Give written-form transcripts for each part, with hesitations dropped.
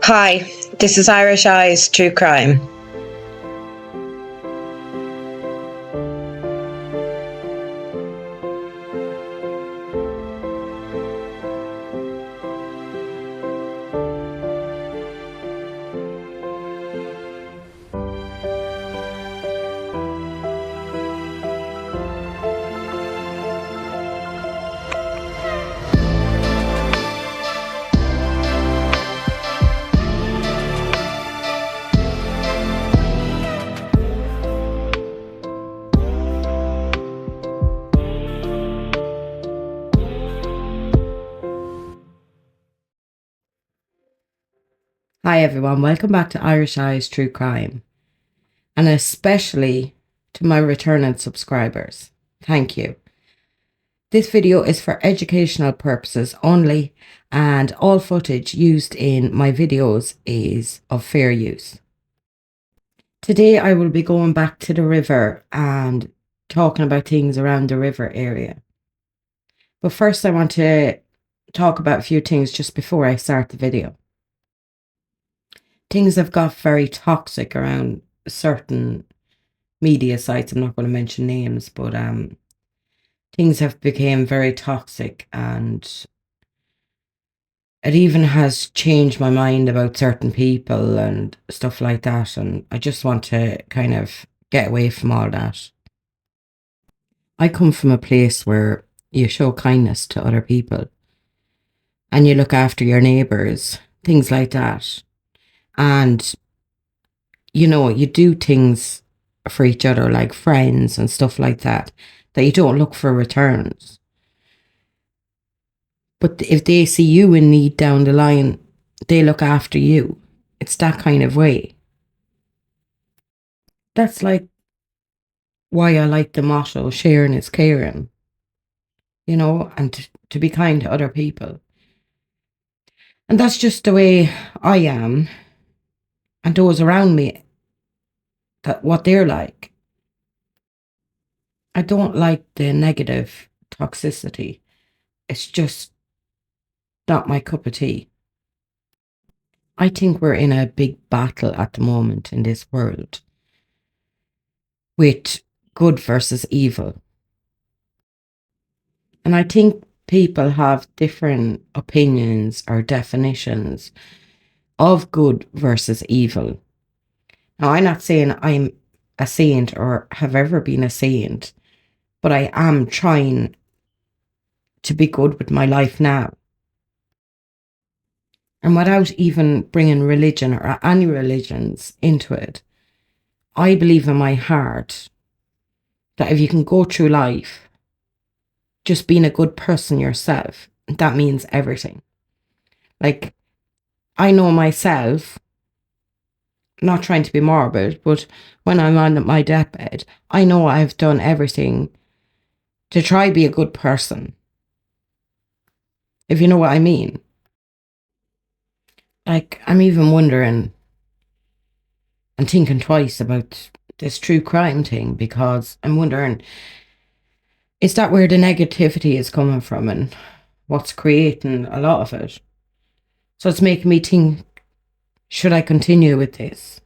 Hi, this is Irish Eyes True Crime. Hi everyone, welcome back to Irish Eyes True Crime, and especially to my returning subscribers. Thank you. This video is for educational purposes only, and all footage used in my videos is of fair use. Today I will be going back to the river and talking about things around the river area. But first I want to talk about a few things just before I start the video. Things have got very toxic around certain media sites. I'm not going to mention names, but things have become very toxic, and it even has changed my mind about certain people and stuff like that. And I just want to kind of get away from all that. I come from a place where you show kindness to other people and you look after your neighbours, things like that. And you do things for each other like friends and stuff like that you don't look for returns. But if they see you in need down the line, they look after you. It's that kind of way. That's like why I like the motto, sharing is caring, and to be kind to other people. And that's just the way I am, and those around me, that what they're like. I don't like the negative toxicity. It's just not my cup of tea. I think we're in a big battle at the moment in this world with good versus evil. And I think people have different opinions or definitions of good versus evil. Now, I'm not saying I'm a saint or have ever been a saint, but I am trying to be good with my life now. And without even bringing religion or any religions into it, I believe in my heart that if you can go through life just being a good person yourself, that means everything. Like, I know myself, not trying to be morbid, but when I'm on my deathbed, I know I've done everything to try be a good person. If you know what I mean. Like, I'm even wondering and thinking twice about this true crime thing, because I'm wondering, is that where the negativity is coming from and what's creating a lot of it? So it's making me think, should I continue with this?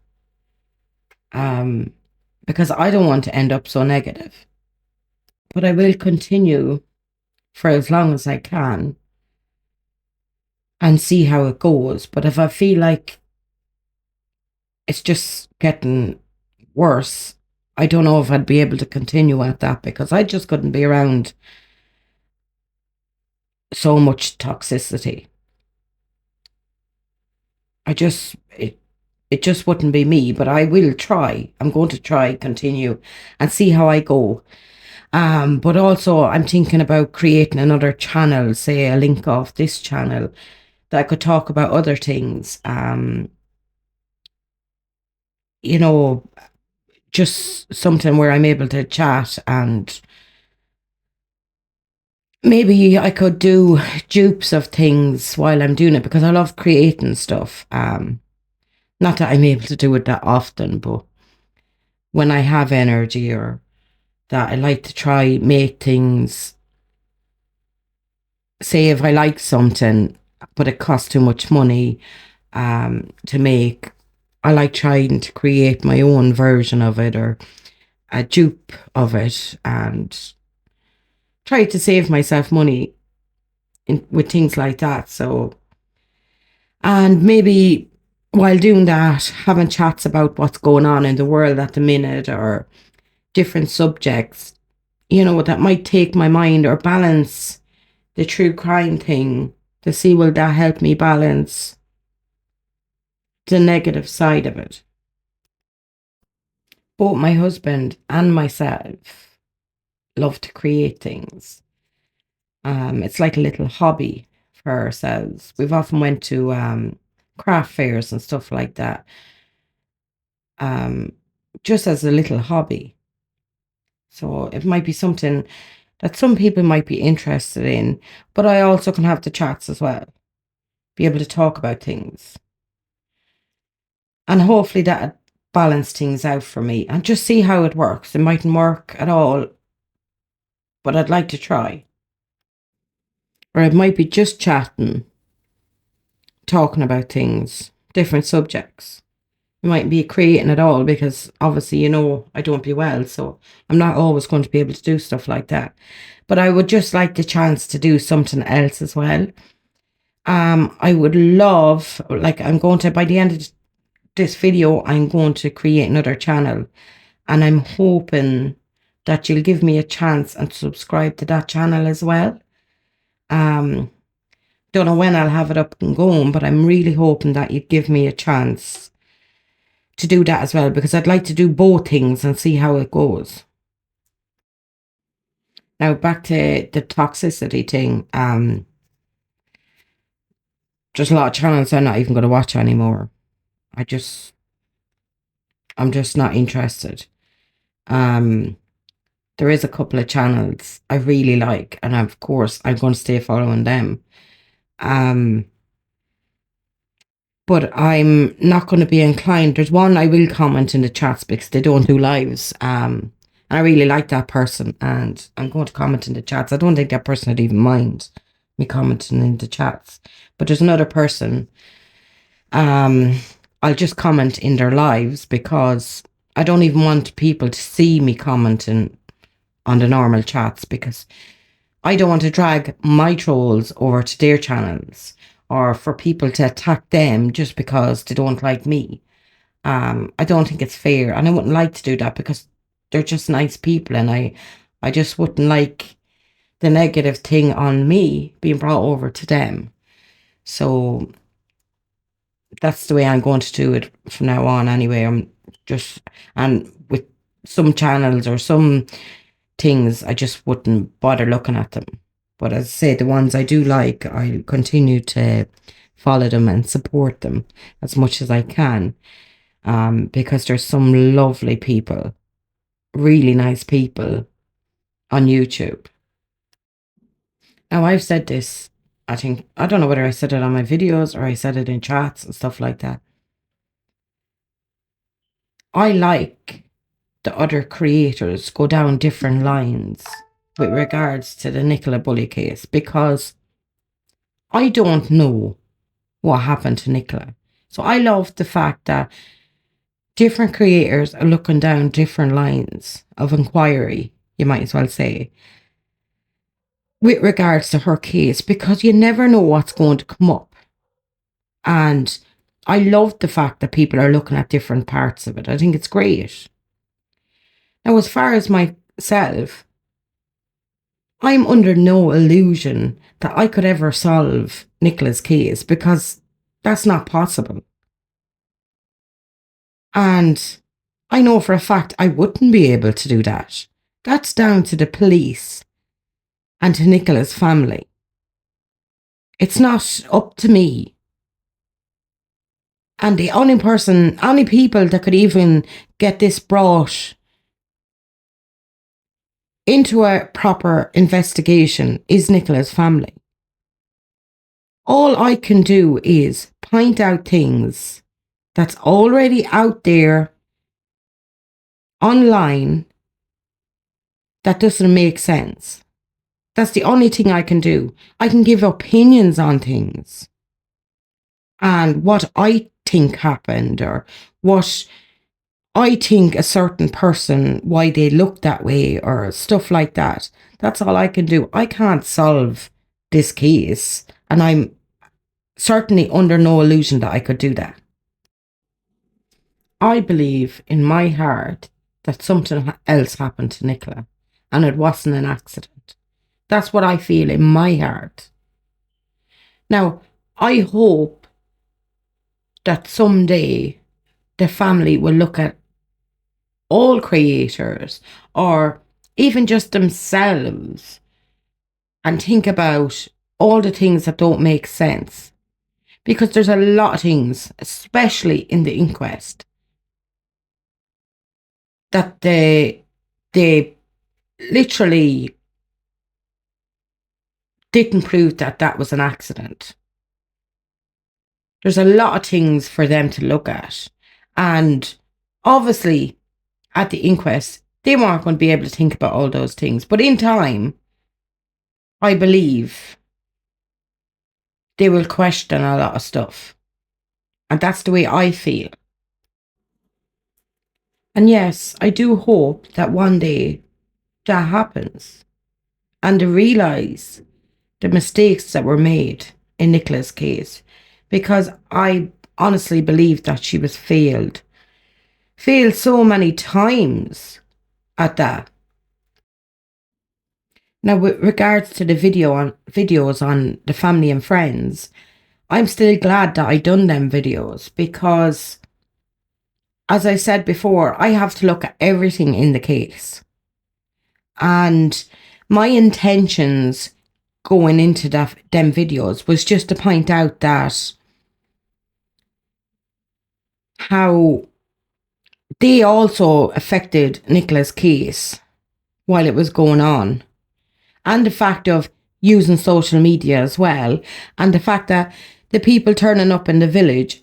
Because I don't want to end up so negative. But I will continue for as long as I can and see how it goes. But if I feel like it's just getting worse, I don't know if I'd be able to continue at that, because I just couldn't be around so much toxicity. It just wouldn't be me, but I will try. I'm going to try, continue and see how I go. But also I'm thinking about creating another channel, say a link off this channel, that I could talk about other things. Just something where I'm able to chat, and maybe I could do dupes of things while I'm doing it, because I love creating stuff. Not that I'm able to do it that often, but when I have energy or that, I like to try make things. Say if I like something, but it costs too much money, to make. I like trying to create my own version of it or a dupe of it and try to save myself money with things like that. So, and maybe while doing that, having chats about what's going on in the world at the minute or different subjects, that might take my mind or balance the true crime thing to see will that help me balance the negative side of it. Both my husband and myself love to create things. It's like a little hobby for ourselves. We've often went to craft fairs and stuff like that, just as a little hobby. So it might be something that some people might be interested in, but I also can have the chats as well, be able to talk about things. And hopefully that balance things out for me and just see how it works. It mightn't work at all, but I'd like to try. Or it might be just chatting, talking about things, different subjects. It might be creating it all because obviously, I don't be well, so I'm not always going to be able to do stuff like that. But I would just like the chance to do something else as well. I would love, like, I'm going to, by the end of this video, I'm going to create another channel, and I'm hoping that you'll give me a chance and subscribe to that channel as well. Don't know when I'll have it up and going, but I'm really hoping that you give me a chance to do that as well, because I'd like to do both things and see how it goes. Now back to the toxicity thing. There's a lot of channels I'm not even going to watch anymore. I'm just not interested. There is a couple of channels I really like, and of course I'm going to stay following them. But I'm not going to be inclined. There's one I will comment in the chats because they don't do lives. And I really like that person, and I'm going to comment in the chats. I don't think that person would even mind me commenting in the chats. But there's another person. I'll just comment in their lives because I don't even want people to see me commenting on the normal chats, because I don't want to drag my trolls over to their channels or for people to attack them just because they don't like me. I don't think it's fair, and I wouldn't like to do that because they're just nice people, and I just wouldn't like the negative thing on me being brought over to them. So that's the way I'm going to do it from now on anyway. And with some channels or some things, I just wouldn't bother looking at them. But as I say, the ones I do like, I'll continue to follow them and support them as much as I can. Because there's some lovely people, really nice people on YouTube. Now, I've said this, I don't know whether I said it on my videos or I said it in chats and stuff like that. I like the other creators go down different lines with regards to the Nicola Bulley case, because I don't know what happened to Nicola. So I love the fact that different creators are looking down different lines of inquiry, you might as well say, with regards to her case, because you never know what's going to come up. And I love the fact that people are looking at different parts of it. I think it's great. Now, as far as myself, I'm under no illusion that I could ever solve Nicola's case, because that's not possible. And I know for a fact I wouldn't be able to do that. That's down to the police and to Nicola's family. It's not up to me. And the only people that could even get this brought into a proper investigation is Nicola's family. All I can do is point out things that's already out there online that doesn't make sense. That's the only thing I can do. I can give opinions on things. and what I think happened, or what I think a certain person, why they look that way, or stuff like that. That's all I can do. I can't solve this case, and I'm certainly under no illusion that I could do that. I believe in my heart that something else happened to Nicola, and it wasn't an accident. That's what I feel in my heart. Now, I hope that someday the family will look at all creators, or even just themselves, and think about all the things that don't make sense. Because there's a lot of things, especially in the inquest, that they literally didn't prove that that was an accident. There's a lot of things for them to look at. And obviously, at the inquest, they weren't going to be able to think about all those things. But in time, I believe they will question a lot of stuff. And that's the way I feel. And yes, I do hope that one day that happens, and they realise the mistakes that were made in Nicola's case, because I honestly believe that she was failed so many times at that. Now, with regards to the videos on the family and friends, I'm still glad that I done them videos, because, as I said before, I have to look at everything in the case. And my intentions going into them videos was just to point out that how they also affected Nicola's case while it was going on. And the fact of using social media as well. And the fact that the people turning up in the village,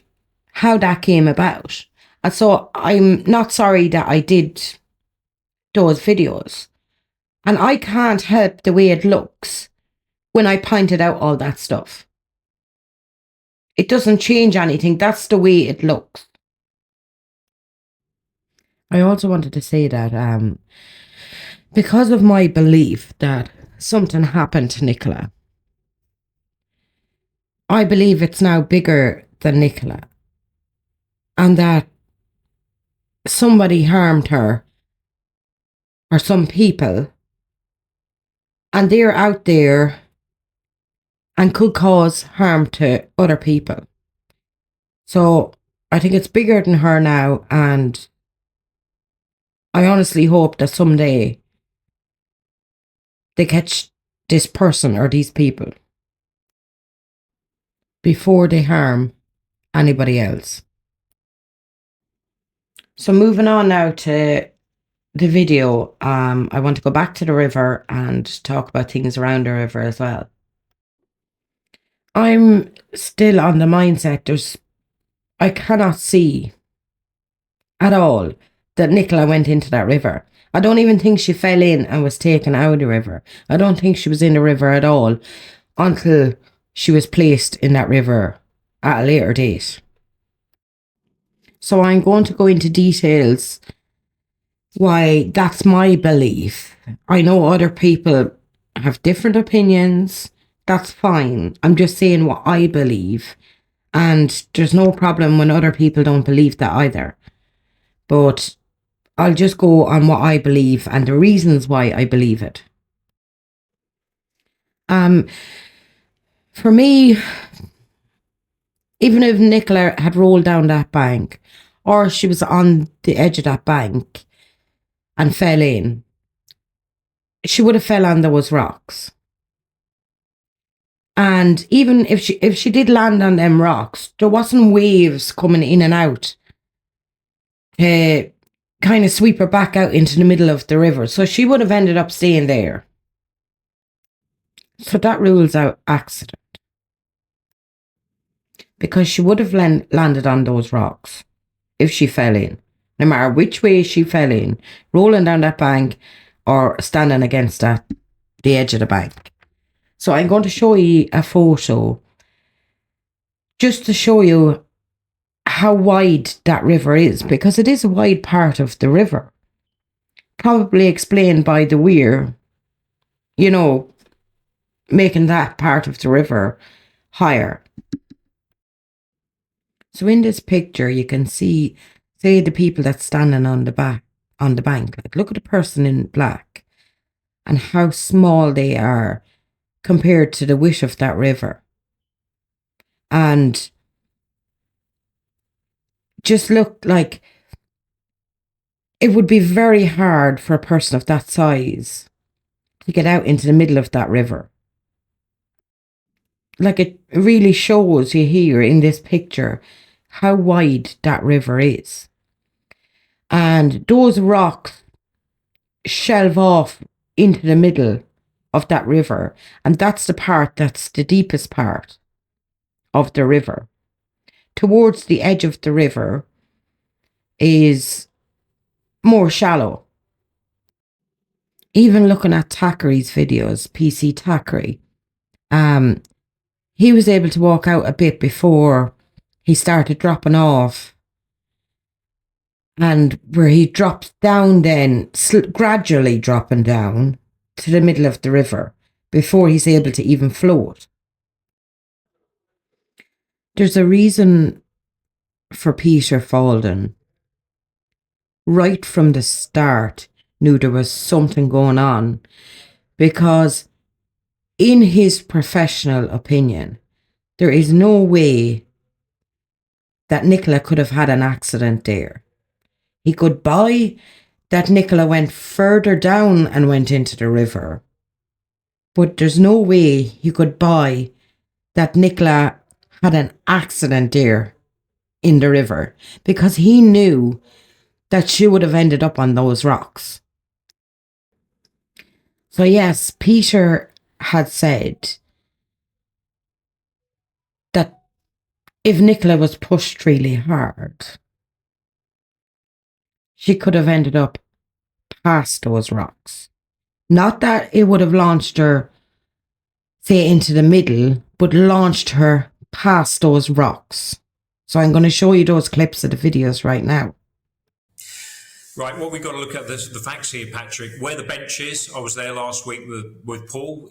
how that came about. And so I'm not sorry that I did those videos. And I can't help the way it looks when I pointed out all that stuff. It doesn't change anything. That's the way it looks. I also wanted to say that because of my belief that something happened to Nicola, I believe it's now bigger than Nicola, and that somebody harmed her, or some people, and they're out there and could cause harm to other people. So I think it's bigger than her now, and I honestly hope that someday they catch this person or these people before they harm anybody else. So moving on now to the video, I want to go back to the river and talk about things around the river as well. I'm still on the mindset, I cannot see at all that Nicola went into that river. I don't even think she fell in and was taken out of the river. I don't think she was in the river at all until she was placed in that river at a later date. So I'm going to go into details why that's my belief. I know other people have different opinions. That's fine. I'm just saying what I believe. And there's no problem when other people don't believe that either. But I'll just go on what I believe and the reasons why I believe it. For me, even if Nicola had rolled down that bank, or she was on the edge of that bank and fell in, she would have fell on those rocks. And even if she did land on them rocks, there wasn't waves coming in and out to kind of sweep her back out into the middle of the river. So she would have ended up staying there. So that rules out accident. Because she would have landed on those rocks if she fell in. No matter which way she fell in, rolling down that bank or standing against the edge of the bank. So I'm going to show you a photo just to show you how wide that river is, because it is a wide part of the river. Probably explained by the weir, you know, making that part of the river higher. So in this picture, you can see, say, the people that's standing on the bank. Like, look at the person in black and how small they are compared to the width of that river. And just look like it would be very hard for a person of that size to get out into the middle of that river. Like, it really shows you here in this picture how wide that river is. And those rocks shelve off into the middle of that river. And that's the part that's the deepest part of the river. Towards the edge of the river is more shallow. Even looking at Thackeray's videos, PC Thackeray, he was able to walk out a bit before he started dropping off. And where he drops down then, gradually dropping down to the middle of the river before he's able to even float. There's a reason for Peter Falden. Right from the start, knew there was something going on, because in his professional opinion, there is no way that Nicola could have had an accident there. He could buy that Nicola went further down and went into the river, but there's no way he could buy that Nicola had an accident there in the river, because he knew that she would have ended up on those rocks. So yes, Peter had said that if Nicola was pushed really hard, she could have ended up past those rocks. Not that it would have launched her, say, into the middle, but launched her past those rocks. So I'm going to show you those clips of the videos right now. Right, well, we've got to look at the facts here, Patrick. Where the bench is, I was there last week with Paul,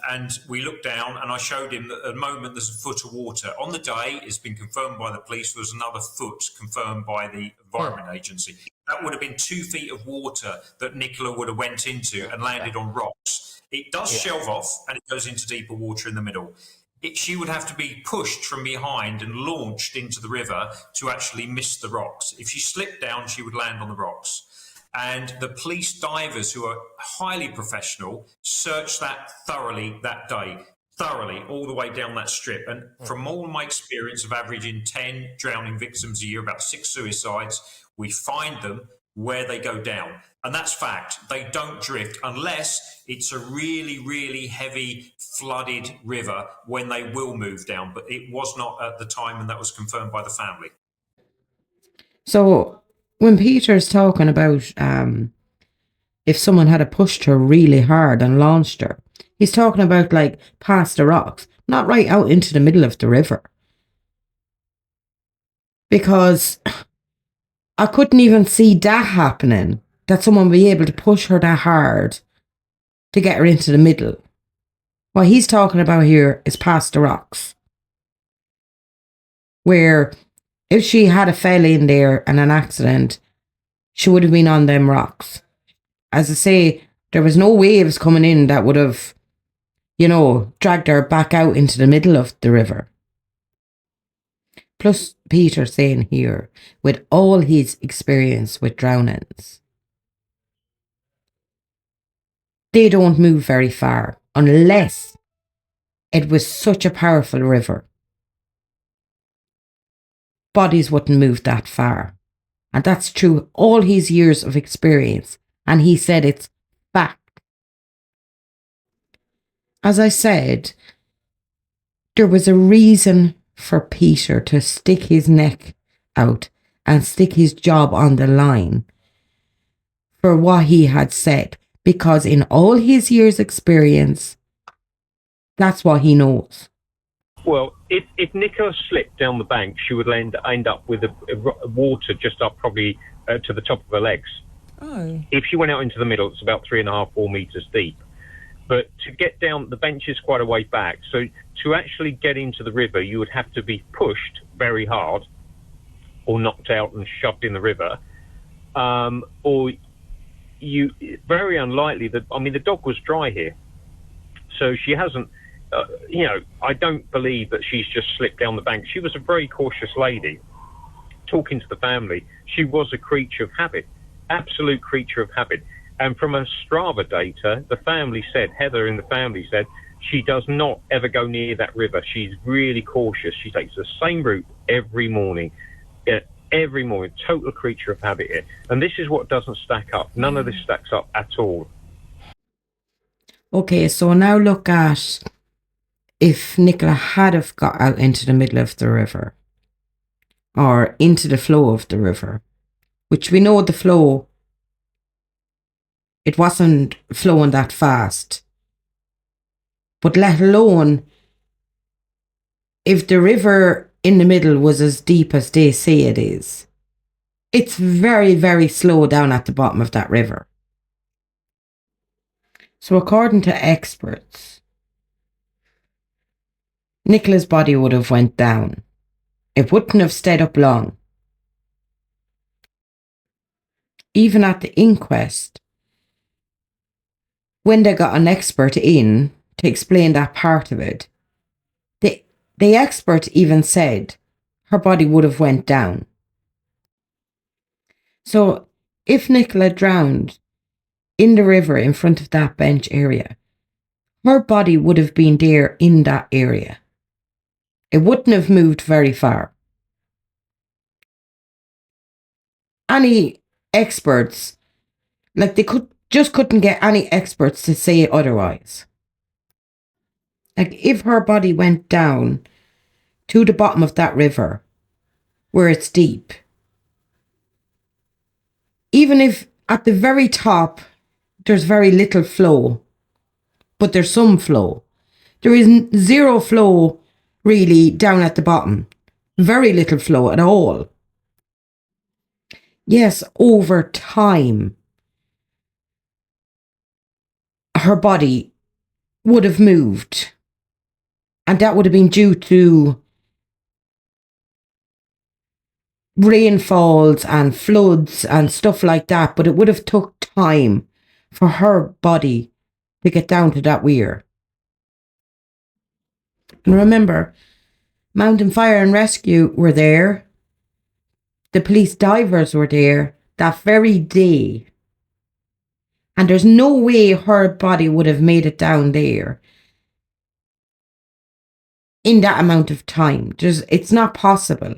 and we looked down and I showed him that at the moment there's a foot of water. On the day, it's been confirmed by the police, there's another foot confirmed by the Environment Agency. That would have been 2 feet of water that Nicola would have went into and landed on rocks. It does shelve off and it goes into deeper water in the middle. She would have to be pushed from behind and launched into the river to actually miss the rocks. If she slipped down, she would land on the rocks. And the police divers, who are highly professional, searched that thoroughly that day, all the way down that strip. And from all my experience of averaging 10 drowning victims a year, about 6 suicides, we find them where they go down. And that's fact. They don't drift unless it's a really, really heavy flooded river, when they will move down. But it was not at the time, and that was confirmed by the family. So when Peter's talking about if someone had pushed her really hard and launched her, he's talking about like past the rocks, not right out into the middle of the river. Because I couldn't even see that happening, that someone would be able to push her that hard to get her into the middle. What he's talking about here is past the rocks, where if she had a fell in there and an accident, she would have been on them rocks. As I say, there was no waves coming in that would have, dragged her back out into the middle of the river. Plus, Peter saying here, with all his experience with drownings, they don't move very far unless it was such a powerful river. Bodies wouldn't move that far. And that's true all his years of experience. And he said it's fact. As I said, there was a reason for Peter to stick his neck out and stick his job on the line for what he had said, because in all his years' experience, that's what he knows. Well, if Nicola slipped down the bank, she would end up with a water just up probably to the top of her legs. Oh. If she went out into the middle, it's about 3.5, 4 meters deep. But to get down, the bench is quite a way back. So to actually get into the river, you would have to be pushed very hard or knocked out and shoved in the river. Or you, very unlikely that, I mean, the dog was dry here. So she hasn't, you know, I don't believe that she's just slipped down the bank. She was a very cautious lady. Talking to the family, she was a creature of habit, absolute creature of habit. And from her Strava data, the family said, Heather and the family said, she does not ever go near that river. She's really cautious. She takes the same route every morning. Every morning, total creature of habit here. And this is what doesn't stack up. None of this stacks up at all. Okay, so now look at if Nicola had have got out into the middle of the river or into the flow of the river, which we know the flow, it wasn't flowing that fast. But let alone if the river in the middle was as deep as they say it is, it's very, very slow down at the bottom of that river. So according to experts, Nicola's body would have went down. It wouldn't have stayed up long. Even at the inquest, when they got an expert in to explain that part of it, the expert even said her body would have went down. So if Nicola drowned in the river in front of that bench area, her body would have been there in that area. It wouldn't have moved very far. Any experts, like they couldn't get any experts to say otherwise. Like if her body went down to the bottom of that river where it's deep, even if at the very top there's very little flow, but there's some flow, there is zero flow really down at the bottom, very little flow at all. Yes, over time her body would have moved, and that would have been due to rainfalls and floods and stuff like that, but it would have took time for her body to get down to that weir. And remember, Mountain Fire and Rescue were there. The police divers were there that very day. And there's no way her body would have made it down there in that amount of time. It's not possible.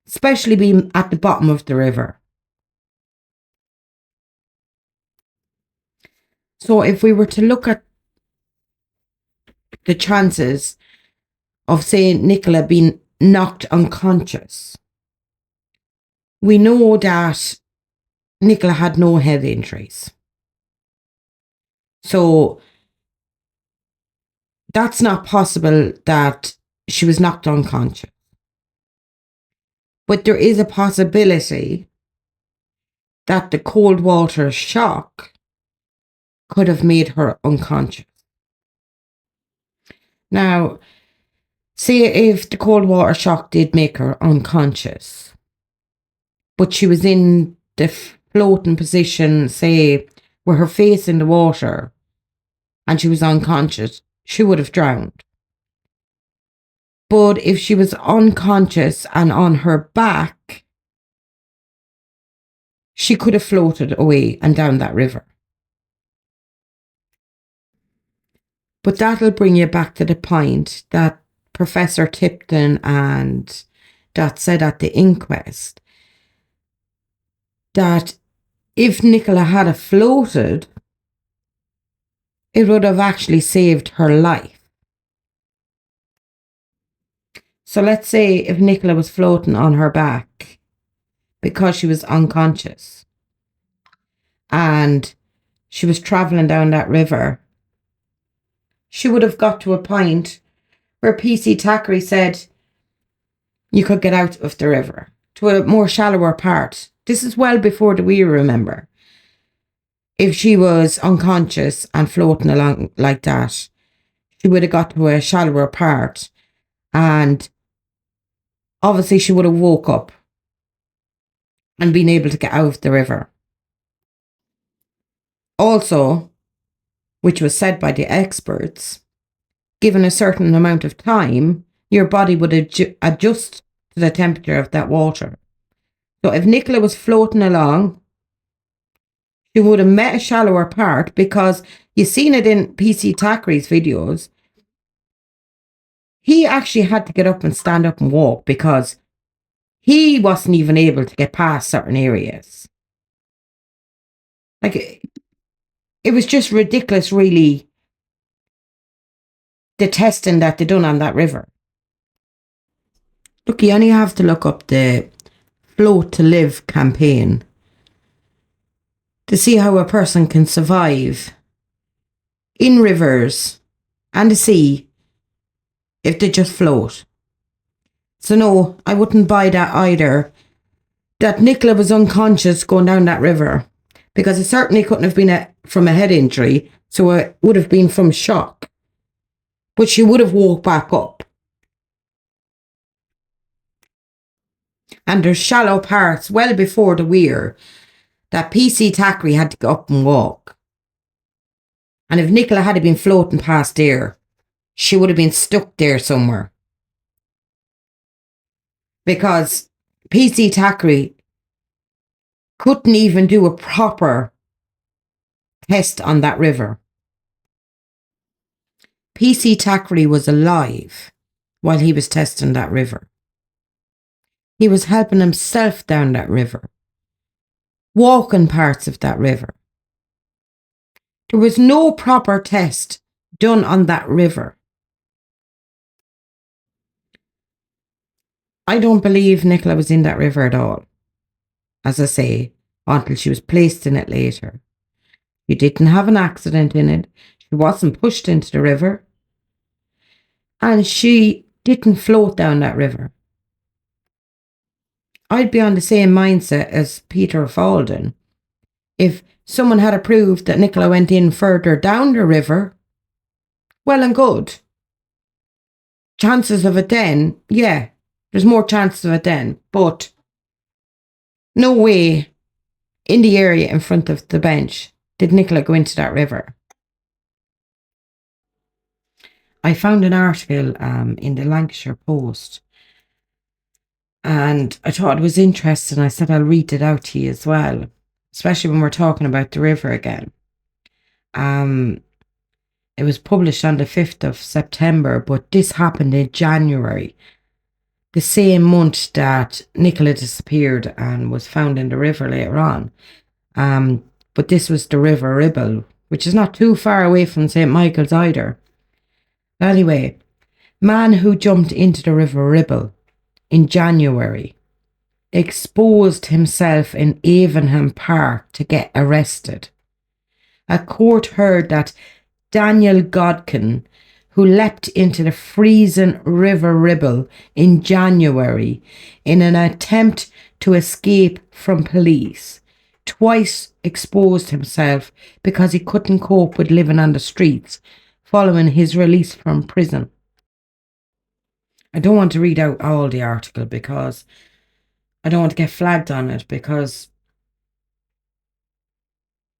Especially being at the bottom of the river. So if we were to look at the chances of, say, Nicola being knocked unconscious, we know that Nicola had no head injuries. So that's not possible that she was knocked unconscious. But there is a possibility that the cold water shock could have made her unconscious. Now, say if the cold water shock did make her unconscious, but she was in the floating position, say, with her face in the water, and she was unconscious, she would have drowned. But if she was unconscious and on her back, she could have floated away and down that river. But that'll bring you back to the point that Professor Tipton and that said at the inquest, that if Nicola had have floated, it would have actually saved her life. So let's say if Nicola was floating on her back because she was unconscious and she was travelling down that river she would have got to a point where PC Thackeray said you could get out of the river to a more shallower part. This is well before the weir, remember. If she was unconscious and floating along like that, she would have got to a shallower part, and obviously she would have woke up and been able to get out of the river. Also, which was said by the experts, given a certain amount of time, your body would adjust to the temperature of that water. So if Nicola was floating along, she would have met a shallower part, because you've seen it in PC Thackeray's videos. He actually had to get up and stand up and walk because he wasn't even able to get past certain areas. Like, it was just ridiculous, really, the testing that they done on that river. Look, you only have to look up the Float to Live campaign to see how a person can survive in rivers and the sea if they just float. So no, I wouldn't buy that either, that Nicola was unconscious going down that river, because it certainly couldn't have been from a head injury, so it would have been from shock. But she would have walked back up. And there's shallow parts well before the weir that PC Thackeray had to get up and walk. And if Nicola had been floating past there, she would have been stuck there somewhere. Because PC Thackeray couldn't even do a proper test on that river. PC Thackeray was alive while he was testing that river. He was helping himself down that river, walking parts of that river. There was no proper test done on that river. I don't believe Nicola was in that river at all, as I say, until she was placed in it later. She didn't have an accident in it. She wasn't pushed into the river. And she didn't float down that river. I'd be on the same mindset as Peter Falden. If someone had proved that Nicola went in further down the river, well and good. Chances of it then, yeah, there's more chances of it then, but no way in the area in front of the bench did Nicola go into that river. I found an article in the Lancashire Post, and I thought it was interesting. I said I'll read it out to you as well, especially when we're talking about the river again. It was published on the 5th of September, but this happened in January, the same month that Nicola disappeared and was found in the river later on. But this was the River Ribble, which is not too far away from St. Michael's either. Anyway, man who jumped into the River Ribble in January exposed himself in Avonham Park to get arrested. A court heard that Daniel Godkin, who leapt into the freezing River Ribble in January in an attempt to escape from police, twice exposed himself because he couldn't cope with living on the streets following his release from prison. I don't want to read out all the article because I don't want to get flagged on it, because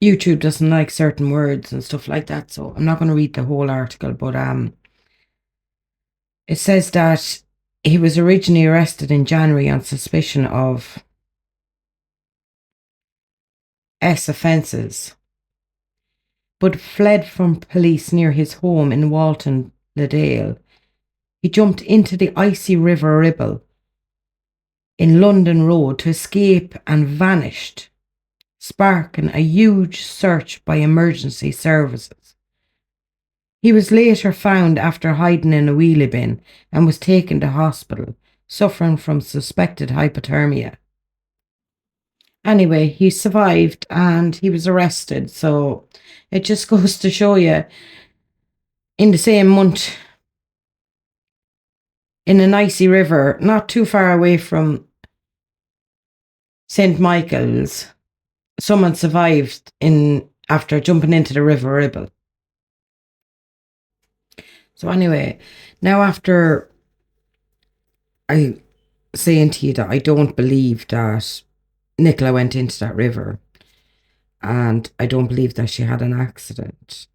YouTube doesn't like certain words and stuff like that, so I'm not going to read the whole article, but it says that he was originally arrested in January on suspicion of offences, but fled from police near his home in Walton Le Dale. He jumped into the icy River Ribble in London Road to escape and vanished, sparking a huge search by emergency services. He was later found after hiding in a wheelie bin and was taken to hospital, suffering from suspected hypothermia. Anyway, he survived and he was arrested, so it just goes to show you, in the same month, in an icy river, not too far away from St. Michael's, someone survived after jumping into the River Ribble. So anyway, now after I saying to you that I don't believe that Nicola went into that river, and I don't believe that she had an accident,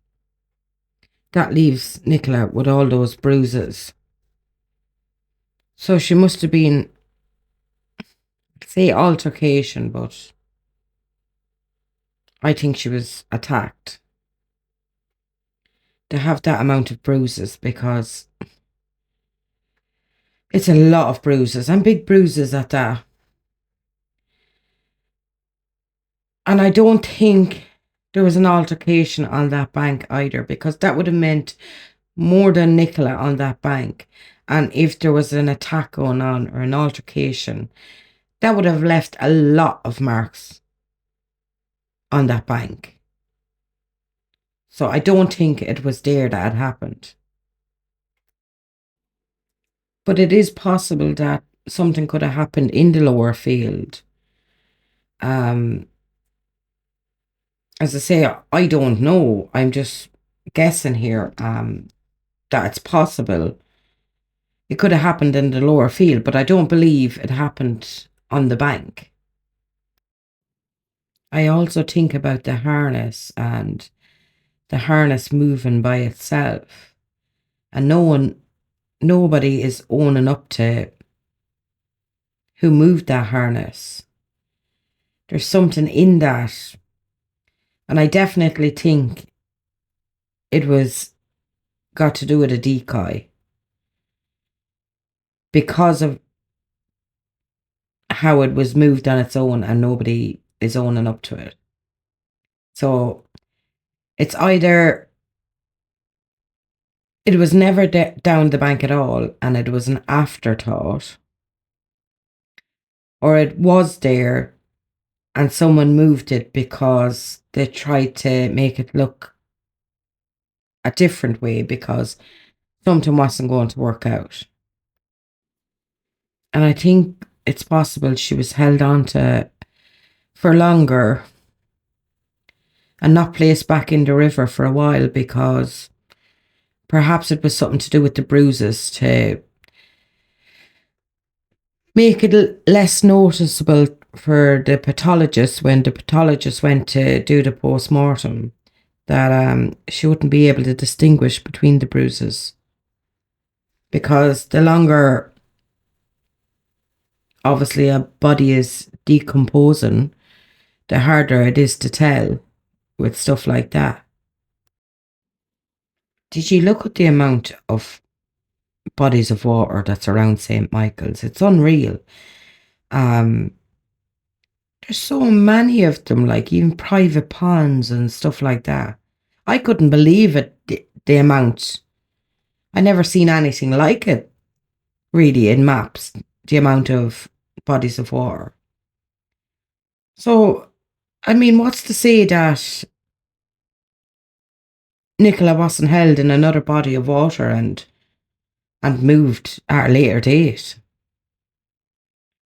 that leaves Nicola with all those bruises. So she must have been, say, altercation, but I think she was attacked to have that amount of bruises, because it's a lot of bruises, and big bruises at that. And I don't think there was an altercation on that bank either, because that would have meant more than Nicola on that bank. And if there was an attack going on or an altercation, that would have left a lot of marks on that bank. So I don't think it was there that had happened. But it is possible that something could have happened in the lower field. As I say, I don't know. I'm just guessing here that it's possible it could have happened in the lower field, but I don't believe it happened on the bank. I also think about the harness and the harness moving by itself, and nobody is owning up to who moved that harness. There's something in that, and I definitely think it was got to do with a decoy, because of how it was moved on its own and nobody is owning up to it. So it's either it was never down the bank at all and it was an afterthought, or it was there and someone moved it because they tried to make it look a different way because something wasn't going to work out. And I think it's possible she was held on to for longer and not placed back in the river for a while, because perhaps it was something to do with the bruises to make it less noticeable for the pathologist when the pathologist went to do the post-mortem, that she wouldn't be able to distinguish between the bruises, because the longer obviously a body is decomposing, the harder it is to tell with stuff like that. Did you look at the amount of bodies of water that's around St. Michael's? It's unreal. There's so many of them, like even private ponds and stuff like that. I couldn't believe it, the amount. I never seen anything like it, really, in maps, the amount of bodies of water. So, I mean, what's to say that Nicola wasn't held in another body of water and moved at a later date,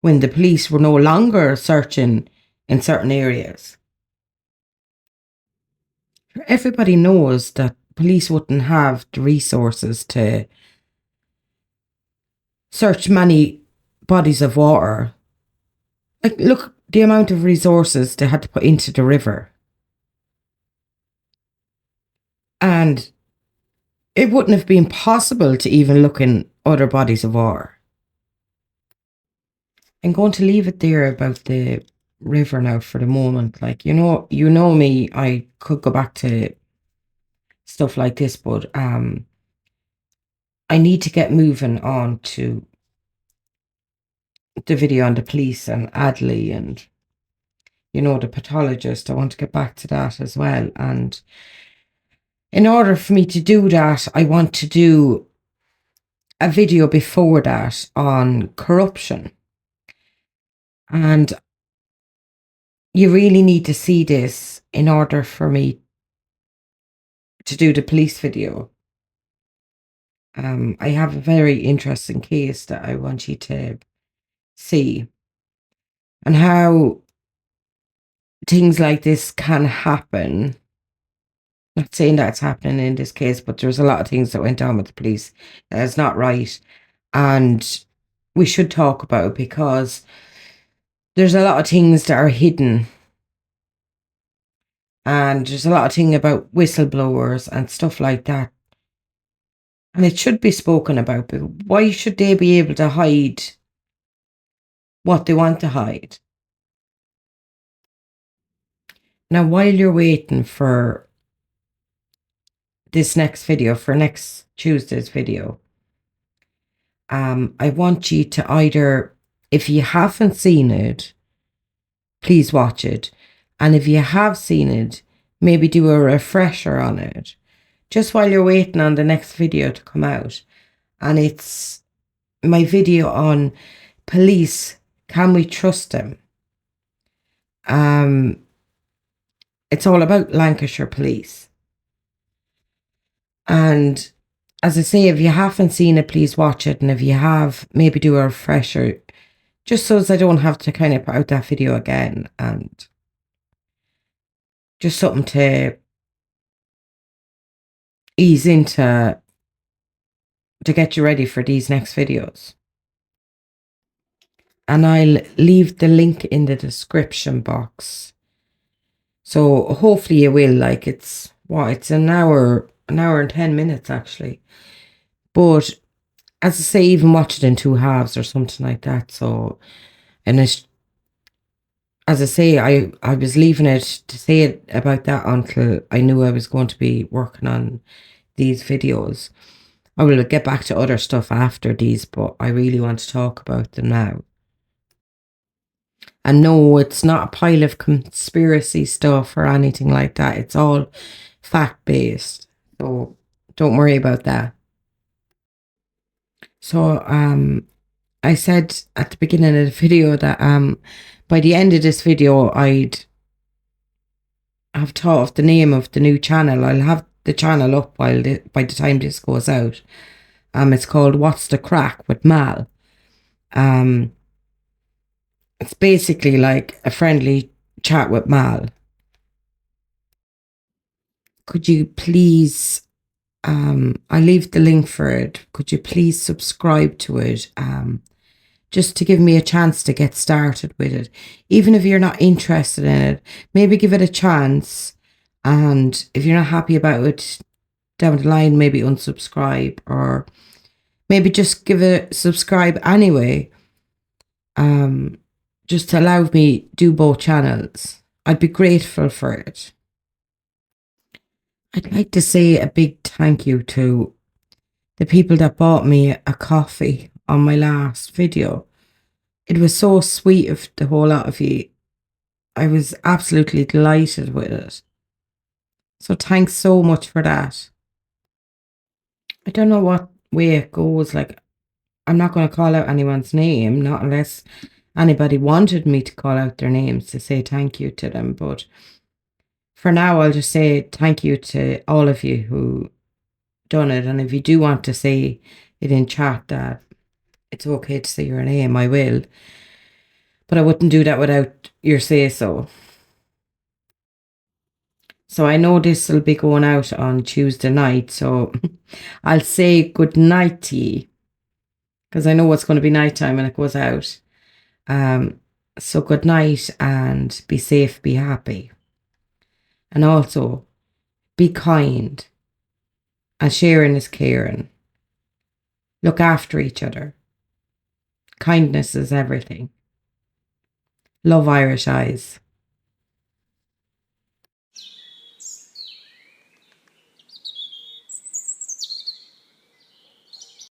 when the police were no longer searching in certain areas? Everybody knows that police wouldn't have the resources to search many bodies of water. Like, look, the amount of resources they had to put into the river. And it wouldn't have been possible to even look in other bodies of water. I'm going to leave it there about the river now for the moment. Like, you know me, I could go back to stuff like this, but I need to get moving on to the video on the police and Adley and, the pathologist. I want to get back to that as well. And in order for me to do that, I want to do a video before that on corruption. And you really need to see this in order for me to do the police video. I have a very interesting case that I want you to see, and how things like this can happen. Not saying that it's happening in this case, but there's a lot of things that went on with the police that is not right. And we should talk about it, because there's a lot of things that are hidden. And there's a lot of things about whistleblowers and stuff like that. And it should be spoken about, but why should they be able to hide what they want to hide? Now, while you're waiting for this next video, for next Tuesday's video, I want you to either, if you haven't seen it, please watch it. And if you have seen it, maybe do a refresher on it, just while you're waiting on the next video to come out. And it's my video on police. Can we trust them? It's all about Lancashire police. And as I say, if you haven't seen it, please watch it. And if you have, maybe do a refresher, just so as I don't have to kind of put out that video again. And just something to ease into, to get you ready for these next videos. And I'll leave the link in the description box. So hopefully you will. Like, it's an hour and 10 minutes actually. But as I say, even watch it in 2 halves or something like that. So, and it's, as I say, I was leaving it to say it about that until I knew I was going to be working on these videos. I will get back to other stuff after these, but I really want to talk about them now. And no, it's not a pile of conspiracy stuff or anything like that. It's all fact-based. So don't worry about that. So I said at the beginning of the video that by the end of this video, I'd have thought of the name of the new channel. I'll have the channel up by the time this goes out. It's called What's the Crack with Mal. It's basically like a friendly chat with Mal. Could you please, I'll leave the link for it. Could you please subscribe to it? Just to give me a chance to get started with it. Even if you're not interested in it, maybe give it a chance. And if you're not happy about it down the line, maybe unsubscribe, or maybe just give it a subscribe anyway. Just to allow me do both channels. I'd be grateful for it. I'd like to say a big thank you to the people that bought me a coffee on my last video. It was so sweet of the whole lot of you. I was absolutely delighted with it. So thanks so much for that. I don't know what way it goes. Like, I'm not going to call out anyone's name, not unless anybody wanted me to call out their names to say thank you to them. But for now, I'll just say thank you to all of you who done it. And if you do want to say it in chat that it's okay to say your name, I will. But I wouldn't do that without your say-so. So I know this will be going out on Tuesday night, so I'll say good night to you, because I know it's going to be nighttime when it goes out. So good night, and be safe, be happy. And also, be kind. And sharing is caring. Look after each other. Kindness is everything. Love, Irish Eyes.